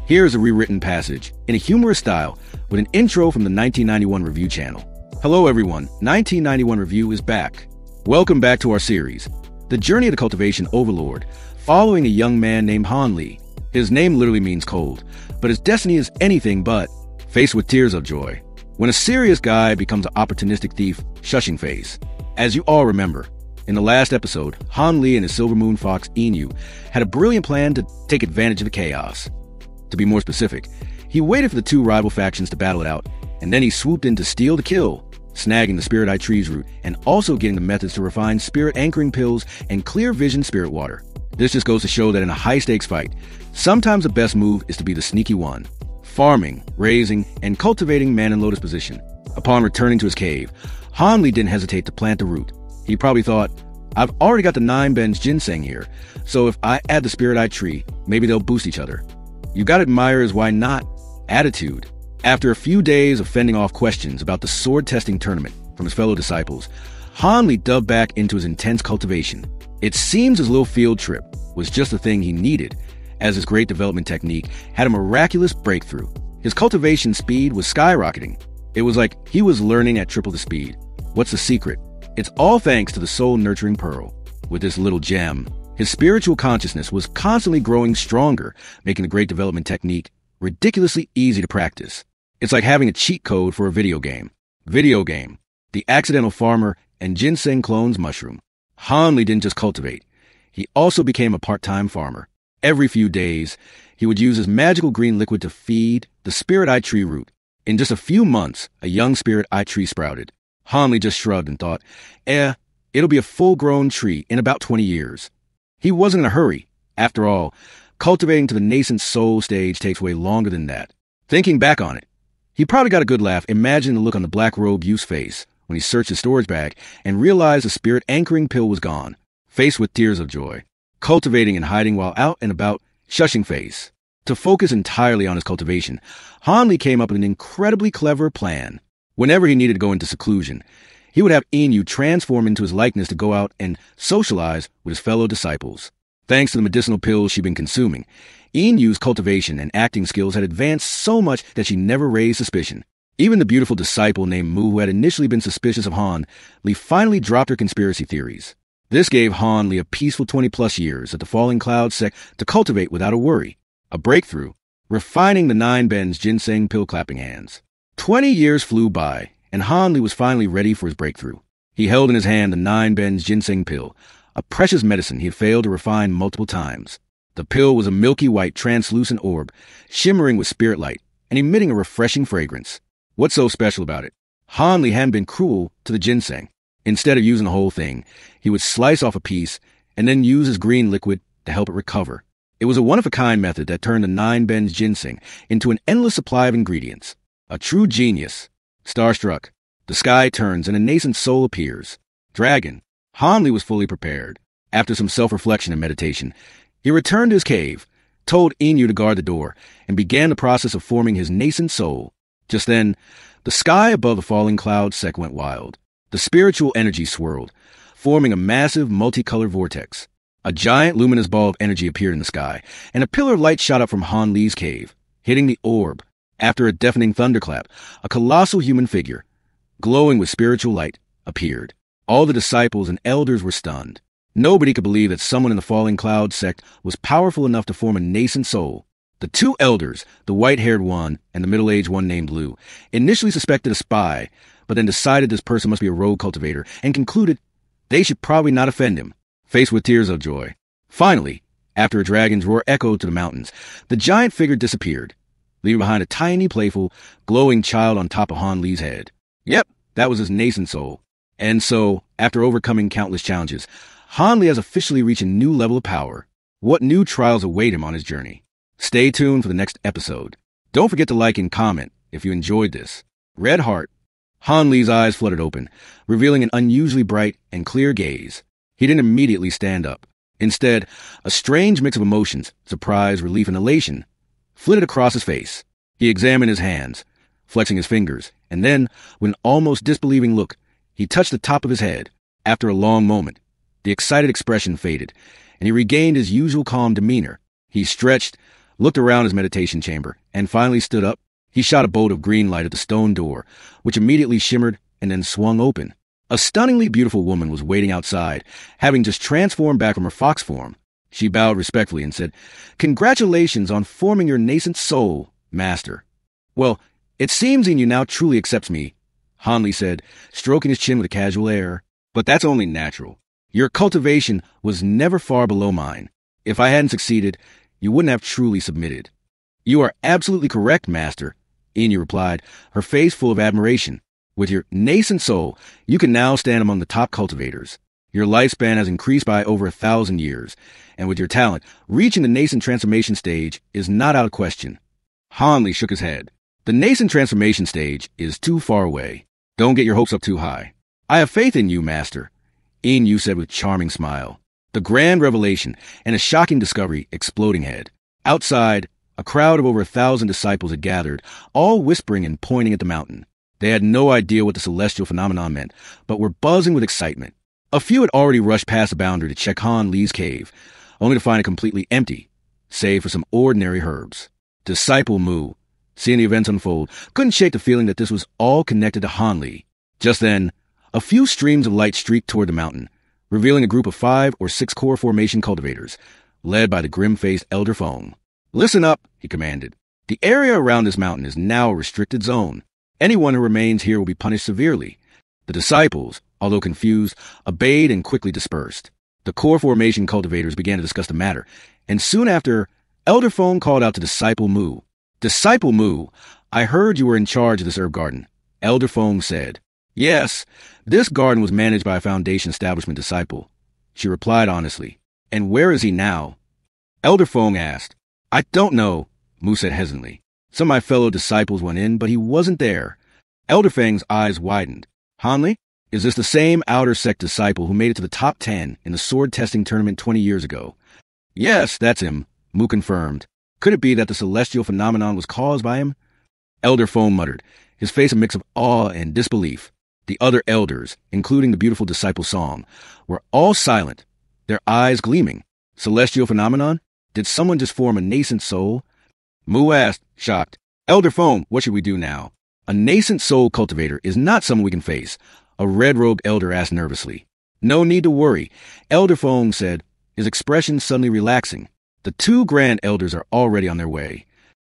Here's a rewritten passage in a humorous style with an intro from the 1991 Review channel. Hello everyone, 1991 Review is back. Welcome back to our series, The Journey of the Cultivation Overlord, following a young man named Han Li. His name literally means cold, but his destiny is anything but. Faced with tears of joy, when a serious guy becomes an opportunistic thief, shushing face. As you all remember, in the last episode, Han Li and his Silver Moon Fox Inu had a brilliant plan to take advantage of the chaos. To be more specific, he waited for the two rival factions to battle it out, and then he swooped in to steal the kill, snagging the Spirit Eye Tree's root, and also getting the methods to refine spirit anchoring pills and clear vision spirit water. This just goes to show that in a high-stakes fight, sometimes the best move is to be the sneaky one. Farming, raising, and cultivating Man in Lotus position. Upon returning to his cave, Han Li didn't hesitate to plant the root. He probably thought, I've already got the 9 bends ginseng here, so if I add the Spirit Eye Tree, maybe they'll boost each other. You gotta admire his why not attitude. After a few days of fending off questions about the sword testing tournament from his fellow disciples, Han Li dug back into his intense cultivation. It seems his little field trip was just the thing he needed, as his great development technique had a miraculous breakthrough. His cultivation speed was skyrocketing. It was like he was learning at triple the speed. What's the secret? It's all thanks to the soul-nurturing pearl. With this little gem, his spiritual consciousness was constantly growing stronger, making the great development technique ridiculously easy to practice. It's like having a cheat code for a video game. Video game, The Accidental Farmer and Ginseng Clones Mushroom. Han Li didn't just cultivate. He also became a part-time farmer. Every few days, he would use his magical green liquid to feed the Spirit Eye Tree root. In just a few months, a young Spirit Eye Tree sprouted. Han Li just shrugged and thought, it'll be a full-grown tree in about 20 years. He wasn't in a hurry. After all, cultivating to the nascent soul stage takes way longer than that. Thinking back on it, he probably got a good laugh imagining the look on the black robe youth's face when he searched his storage bag and realized the spirit anchoring pill was gone. Faced with tears of joy, cultivating and hiding while out and about, shushing face. To focus entirely on his cultivation, Han Li came up with an incredibly clever plan. Whenever he needed to go into seclusion, he would have Inu transform into his likeness to go out and socialize with his fellow disciples. Thanks to the medicinal pills she'd been consuming, Inu's cultivation and acting skills had advanced so much that she never raised suspicion. Even the beautiful disciple named Mu, who had initially been suspicious of Han Li, finally dropped her conspiracy theories. This gave Han Li a peaceful 20-plus years at the Falling Cloud sect to cultivate without a worry. A breakthrough, refining the 9 bends ginseng pill clapping hands. 20 years flew by, and Han Li was finally ready for his breakthrough. He held in his hand the 9 bends ginseng pill, a precious medicine he had failed to refine multiple times. The pill was a milky white translucent orb, shimmering with spirit light and emitting a refreshing fragrance. What's so special about it? Han Li hadn't been cruel to the ginseng. Instead of using the whole thing, he would slice off a piece and then use his green liquid to help it recover. It was a one-of-a-kind method that turned the 9 bends ginseng into an endless supply of ingredients. A true genius. Starstruck, the sky turns and a nascent soul appears. Dragon. Han Li was fully prepared. After some self-reflection and meditation, he returned to his cave, told Inu to guard the door, and began the process of forming his nascent soul. Just then, the sky above the Falling Cloud sect went wild. The spiritual energy swirled, forming a massive multicolored vortex. A giant luminous ball of energy appeared in the sky, and a pillar of light shot up from Han Li's cave, hitting the orb. After a deafening thunderclap, a colossal human figure, glowing with spiritual light, appeared. All the disciples and elders were stunned. Nobody could believe that someone in the Falling Cloud sect was powerful enough to form a nascent soul. The two elders, the white-haired one and the middle-aged one named Lu, initially suspected a spy, but then decided this person must be a rogue cultivator and concluded they should probably not offend him. Faced with tears of joy. Finally, after a dragon's roar echoed to the mountains, the giant figure disappeared, leaving behind a tiny, playful, glowing child on top of Han Li's head. Yep, that was his nascent soul. And so, after overcoming countless challenges, Han Li has officially reached a new level of power. What new trials await him on his journey? Stay tuned for the next episode. Don't forget to like and comment if you enjoyed this. Red heart. Han Li's eyes fluttered open, revealing an unusually bright and clear gaze. He didn't immediately stand up. Instead, a strange mix of emotions, surprise, relief, and elation, flitted across his face. He examined his hands, flexing his fingers, and then, with an almost disbelieving look, he touched the top of his head. After a long moment, the excited expression faded, and he regained his usual calm demeanor. He stretched, looked around his meditation chamber, and finally stood up. He shot a bolt of green light at the stone door, which immediately shimmered and then swung open. A stunningly beautiful woman was waiting outside, having just transformed back from her fox form. She bowed respectfully and said, "Congratulations on forming your nascent soul, Master." "Well, it seems Inu now truly accepts me," Hanli said, stroking his chin with a casual air. "But that's only natural. Your cultivation was never far below mine. If I hadn't succeeded, you wouldn't have truly submitted." "You are absolutely correct, Master," Inu replied, her face full of admiration. "With your nascent soul, you can now stand among the top cultivators. Your lifespan has increased by over 1,000 years, and with your talent, reaching the nascent transformation stage is not out of question." Hanli shook his head. "The nascent transformation stage is too far away. Don't get your hopes up too high." "I have faith in you, Master," Inu said with a charming smile. The grand revelation and a shocking discovery exploding ahead. Outside, a crowd of over 1,000 disciples had gathered, all whispering and pointing at the mountain. They had no idea what the celestial phenomenon meant, but were buzzing with excitement. A few had already rushed past the boundary to check Han Li's cave, only to find it completely empty, save for some ordinary herbs. Disciple Mu, seeing the events unfold, couldn't shake the feeling that this was all connected to Han Li. Just then, a few streams of light streaked toward the mountain, revealing a group of 5 or 6 core formation cultivators, led by the grim-faced Elder Fong. "Listen up," he commanded. "The area around this mountain is now a restricted zone. Anyone who remains here will be punished severely." The disciples, although confused, obeyed and quickly dispersed. The core formation cultivators began to discuss the matter, and soon after, Elder Fong called out to Disciple Mu. "Disciple Mu, I heard you were in charge of this herb garden," Elder Fong said. "Yes, this garden was managed by a Foundation establishment disciple," she replied honestly. "And where is he now?" Elder Fong asked. "I don't know," Mu said hesitantly. "Some of my fellow disciples went in, but he wasn't there." Elder Fang's eyes widened. "Hanli, is this the same outer sect disciple who made it to the top 10 in the sword testing tournament 20 years ago?" "Yes, that's him," Mu confirmed. "Could it be that the celestial phenomenon was caused by him?" Elder Fong muttered, his face a mix of awe and disbelief. The other elders, including the beautiful disciple Song, were all silent, their eyes gleaming. Celestial phenomenon? Did someone just form a nascent soul? Mu asked, shocked. "Elder Fong, what should we do now?" "A nascent soul cultivator is not someone we can face," a red-robed elder asked nervously. "No need to worry," Elder Fong said, his expression suddenly relaxing. "The 2 grand elders are already on their way."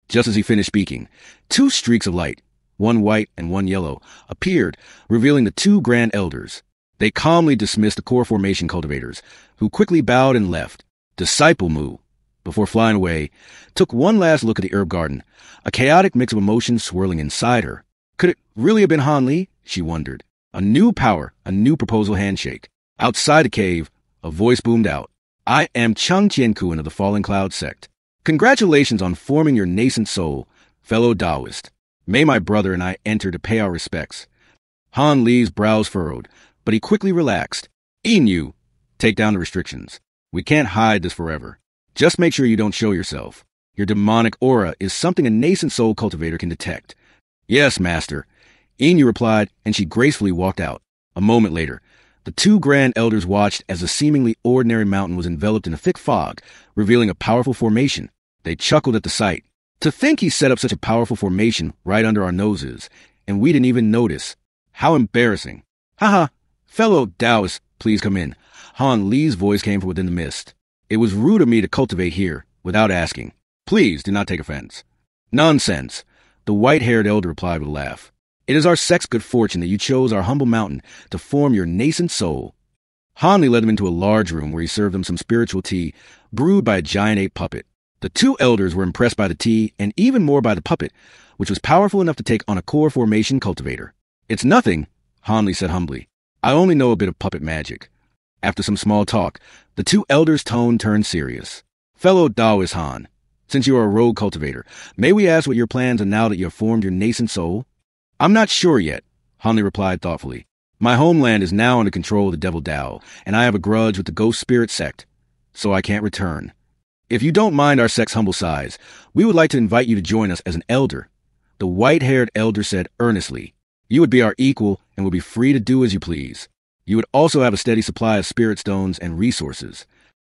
Just as he finished speaking, 2 streaks of light, one white and one yellow, appeared, revealing the 2 grand elders. They calmly dismissed the core formation cultivators, who quickly bowed and left. Disciple Mu, before flying away, took one last look at the herb garden, a chaotic mix of emotions swirling inside her. Could it really have been Han Li? She wondered. A new power, a new proposal handshake. Outside the cave, a voice boomed out. "I am Chung Chien-Kun of the Fallen Cloud sect. Congratulations on forming your nascent soul, fellow Taoist. May my brother and I enter to pay our respects." Han Li's brows furrowed, but he quickly relaxed. "Inu, take down the restrictions. We can't hide this forever. Just make sure you don't show yourself. Your demonic aura is something a nascent soul cultivator can detect." "Yes, Master," Inu replied, and she gracefully walked out. A moment later, the 2 grand elders watched as the seemingly ordinary mountain was enveloped in a thick fog, revealing a powerful formation. They chuckled at the sight. "To think he set up such a powerful formation right under our noses, and we didn't even notice. How embarrassing." "Haha, fellow Taoists, please come in." Han Li's voice came from within the mist. "It was rude of me to cultivate here, without asking. Please do not take offense." "Nonsense," the white-haired elder replied with a laugh. "It is our sect's good fortune that you chose our humble mountain to form your nascent soul." Han Li led them into a large room where he served them some spiritual tea, brewed by a giant ape puppet. The 2 elders were impressed by the tea, and even more by the puppet, which was powerful enough to take on a core formation cultivator. "It's nothing," Han Li said humbly. "I only know a bit of puppet magic." After some small talk, the 2 elders' tone turned serious. "Fellow Taoist Han, since you are a rogue cultivator, may we ask what your plans are now that you have formed your nascent soul?" "I'm not sure yet," Han Li replied thoughtfully. "My homeland is now under control of the Devil Dao, and I have a grudge with the Ghost Spirit sect, so I can't return. If you don't mind our sect's humble size, we would like to invite you to join us as an elder," the white-haired elder said earnestly. "You would be our equal and would be free to do as you please. You would also have a steady supply of spirit stones and resources."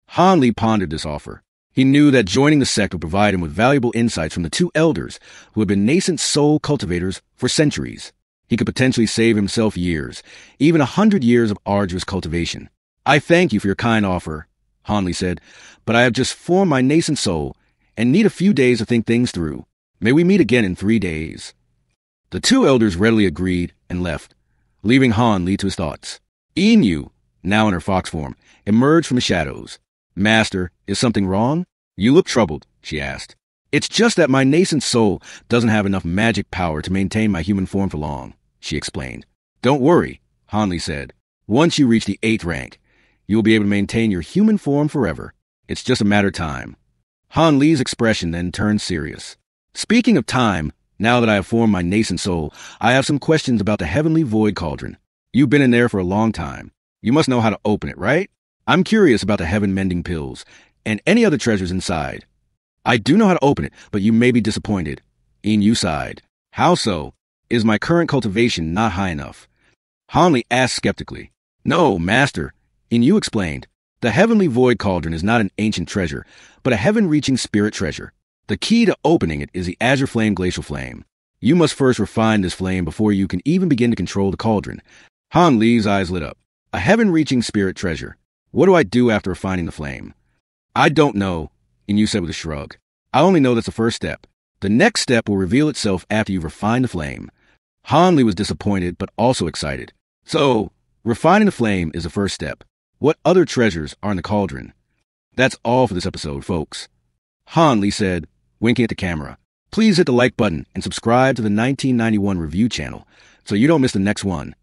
Han Li pondered this offer. He knew that joining the sect would provide him with valuable insights from the two elders who had been nascent soul cultivators for centuries. He could potentially save himself years, even 100 years of arduous cultivation. "I thank you for your kind offer," Hanli said, "but I have just formed my nascent soul and need a few days to think things through. May we meet again in 3 days." The two elders readily agreed and left, leaving Hanli to his thoughts. Inu, now in her fox form, emerged from the shadows. "Master, is something wrong? You look troubled," she asked. "It's just that my nascent soul doesn't have enough magic power to maintain my human form for long," she explained. "Don't worry," Hanli said. "Once you reach the 8th rank, you will be able to maintain your human form forever. It's just a matter of time." Hanli's expression then turned serious. "Speaking of time, now that I have formed my nascent soul, I have some questions about the Heavenly Void Cauldron. You've been in there for a long time. You must know how to open it, right? I'm curious about the heaven-mending pills and any other treasures inside." "I do know how to open it, but you may be disappointed." Inu sighed. "How so? Is my current cultivation not high enough?" Hanli asked skeptically. "No, Master," Inu explained. "The Heavenly Void Cauldron is not an ancient treasure, but a heaven-reaching spirit treasure. The key to opening it is the Azure Flame Glacial Flame. You must first refine this flame before you can even begin to control the cauldron." Hanli's eyes lit up. "A heaven-reaching spirit treasure. What do I do after refining the flame?" "I don't know," Inu said with a shrug. "I only know that's the first step. The next step will reveal itself after you've refined the flame." Hanli was disappointed, but also excited. "So, refining the flame is the first step. What other treasures are in the cauldron?" "That's all for this episode, folks," Hanli said, winking at the camera. "Please hit the like button and subscribe to the 1991 Review channel so you don't miss the next one.